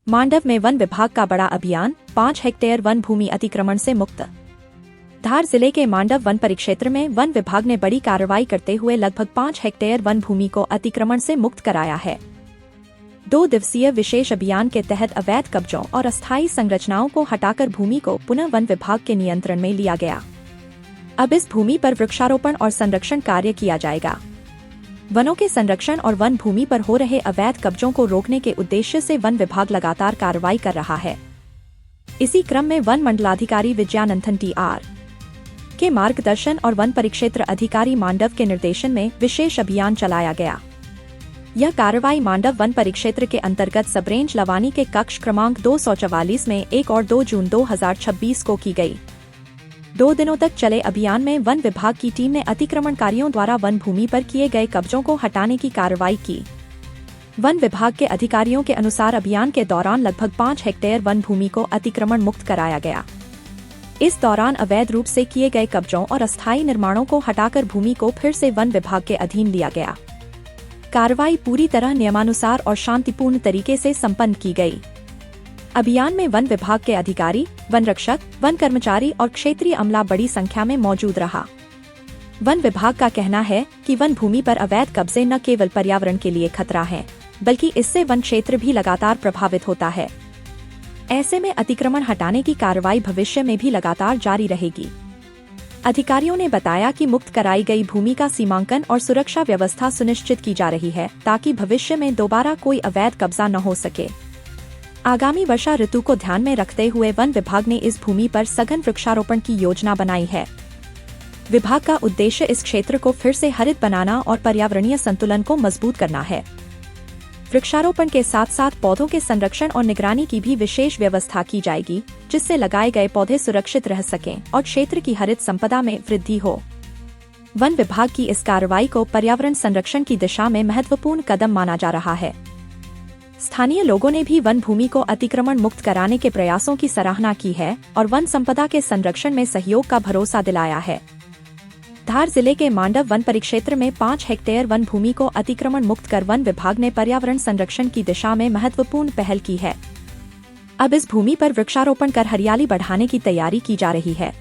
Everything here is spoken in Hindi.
मांडव में वन विभाग का बड़ा अभियान, 5 हेक्टेयर वन भूमि अतिक्रमण से मुक्त। धार जिले के मांडव वन परिक्षेत्र में वन विभाग ने बड़ी कार्रवाई करते हुए लगभग 5 हेक्टेयर वन भूमि को अतिक्रमण से मुक्त कराया है। 2 दिवसीय विशेष अभियान के तहत अवैध कब्जों और अस्थायी संरचनाओं को हटाकर भूमि को पुनः वन विभाग के नियंत्रण में लिया गया। अब इस भूमि पर वृक्षारोपण और संरक्षण कार्य किया जाएगा। वनों के संरक्षण और वन भूमि पर हो रहे अवैध कब्जों को रोकने के उद्देश्य से वन विभाग लगातार कार्रवाई कर रहा है। इसी क्रम में वन मंडलाधिकारी विजयानंदन टी.आर. के मार्गदर्शन और वन परिक्षेत्र अधिकारी मांडव के निर्देशन में विशेष अभियान चलाया गया। यह कार्रवाई मांडव वन परिक्षेत्र के अंतर्गत सब रेंज लवानी के कक्ष क्रमांक 244 में 1 और 2 जून 2026 को की गई। 2 दिनों तक चले अभियान में वन विभाग की टीम ने अतिक्रमणकारियों द्वारा वन भूमि पर किए गए कब्जों को हटाने की कार्रवाई की। वन विभाग के अधिकारियों के अनुसार अभियान के दौरान लगभग 5 हेक्टेयर वन भूमि को अतिक्रमण मुक्त कराया गया। इस दौरान अवैध रूप से किए गए कब्जों और अस्थायी निर्माणों को हटाकर भूमि को फिर से वन विभाग के अधीन लिया गया। कार्रवाई पूरी तरह नियमानुसार और शांतिपूर्ण तरीके से संपन्न की गई। अभियान में वन विभाग के अधिकारी, वन रक्षक, वन कर्मचारी और क्षेत्रीय अमला बड़ी संख्या में मौजूद रहा। वन विभाग का कहना है कि वन भूमि पर अवैध कब्जे न केवल पर्यावरण के लिए खतरा है, बल्कि इससे वन क्षेत्र भी लगातार प्रभावित होता है। ऐसे में अतिक्रमण हटाने की कार्रवाई भविष्य में भी लगातार जारी रहेगी। अधिकारियों ने बताया कि मुक्त कराई गई भूमि का सीमांकन और सुरक्षा व्यवस्था सुनिश्चित की जा रही है, ताकि भविष्य में दोबारा कोई अवैध कब्जा न हो सके। आगामी वर्षा ऋतु को ध्यान में रखते हुए वन विभाग ने इस भूमि पर सघन वृक्षारोपण की योजना बनाई है। विभाग का उद्देश्य इस क्षेत्र को फिर से हरित बनाना और पर्यावरणीय संतुलन को मजबूत करना है। वृक्षारोपण के साथ साथ पौधों के संरक्षण और निगरानी की भी विशेष व्यवस्था की जाएगी, जिससे लगाए गए पौधे सुरक्षित रह सकें और क्षेत्र की हरित संपदा में वृद्धि हो। वन विभाग की इस कार्रवाई को पर्यावरण संरक्षण की दिशा में महत्वपूर्ण कदम माना जा रहा है। स्थानीय लोगों ने भी वन भूमि को अतिक्रमण मुक्त कराने के प्रयासों की सराहना की है और वन संपदा के संरक्षण में सहयोग का भरोसा दिलाया है। धार जिले के मांडव वन परिक्षेत्र में 5 हेक्टेयर वन भूमि को अतिक्रमण मुक्त कर वन विभाग ने पर्यावरण संरक्षण की दिशा में महत्वपूर्ण पहल की है। अब इस भूमि पर वृक्षारोपण कर हरियाली बढ़ाने की तैयारी की जा रही है।